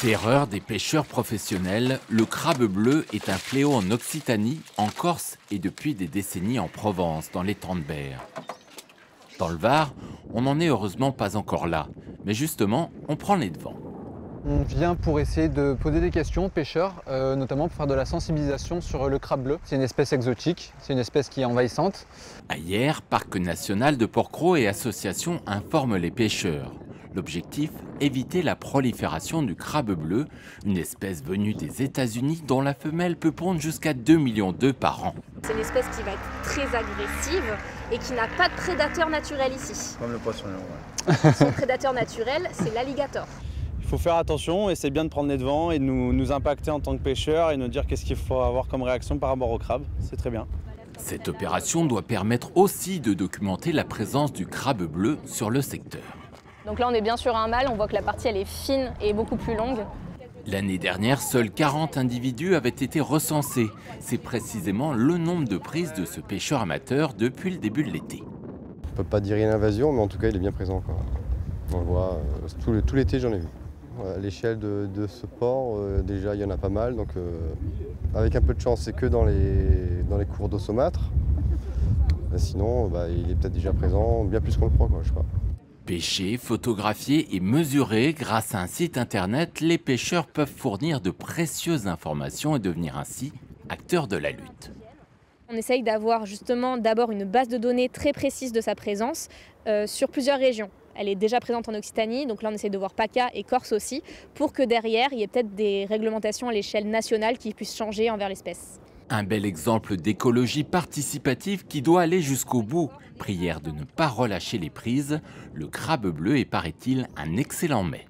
Terreur des pêcheurs professionnels, le crabe bleu est un fléau en Occitanie, en Corse et depuis des décennies en Provence, dans l'étang de Berre. Dans le Var, on n'en est heureusement pas encore là, mais justement, on prend les devants. On vient pour essayer de poser des questions aux pêcheurs, notamment pour faire de la sensibilisation sur le crabe bleu. C'est une espèce exotique, c'est une espèce qui est envahissante. À Hyères, Parc national de Porquerolles et associations informent les pêcheurs. L'objectif, éviter la prolifération du crabe bleu, une espèce venue des États-Unis dont la femelle peut pondre jusqu'à 2 millions d'œufs par an. C'est une espèce qui va être très agressive et qui n'a pas de prédateur naturel ici. Comme le poisson, ouais. Son prédateur naturel, c'est l'alligator. Il faut faire attention et c'est bien de prendre les devants et de nous impacter en tant que pêcheurs et nous dire qu'est-ce qu'il faut avoir comme réaction par rapport au crabe. C'est très bien. Cette opération doit permettre aussi de documenter la présence du crabe bleu sur le secteur. Donc là, on est bien sur un mâle, on voit que la partie elle est fine et beaucoup plus longue. L'année dernière, seuls 40 individus avaient été recensés. C'est précisément le nombre de prises de ce pêcheur amateur depuis le début de l'été. On ne peut pas dire une invasion, mais en tout cas, il est bien présent, quoi. On le voit, tout l'été, j'en ai vu. À l'échelle de ce port, déjà, il y en a pas mal. Donc, avec un peu de chance, c'est que dans les cours d'eau saumâtre. Sinon, il est peut-être déjà présent, bien plus qu'on le croit, quoi, je crois. Pêcher, photographier et mesurer, grâce à un site internet, les pêcheurs peuvent fournir de précieuses informations et devenir ainsi acteurs de la lutte. On essaye d'avoir justement d'abord une base de données très précise de sa présence sur plusieurs régions. Elle est déjà présente en Occitanie, donc là on essaie de voir PACA et Corse aussi, pour que derrière il y ait peut-être des réglementations à l'échelle nationale qui puissent changer envers l'espèce. Un bel exemple d'écologie participative qui doit aller jusqu'au bout. Prière de ne pas relâcher les prises, le crabe bleu est, paraît-il, un excellent mets.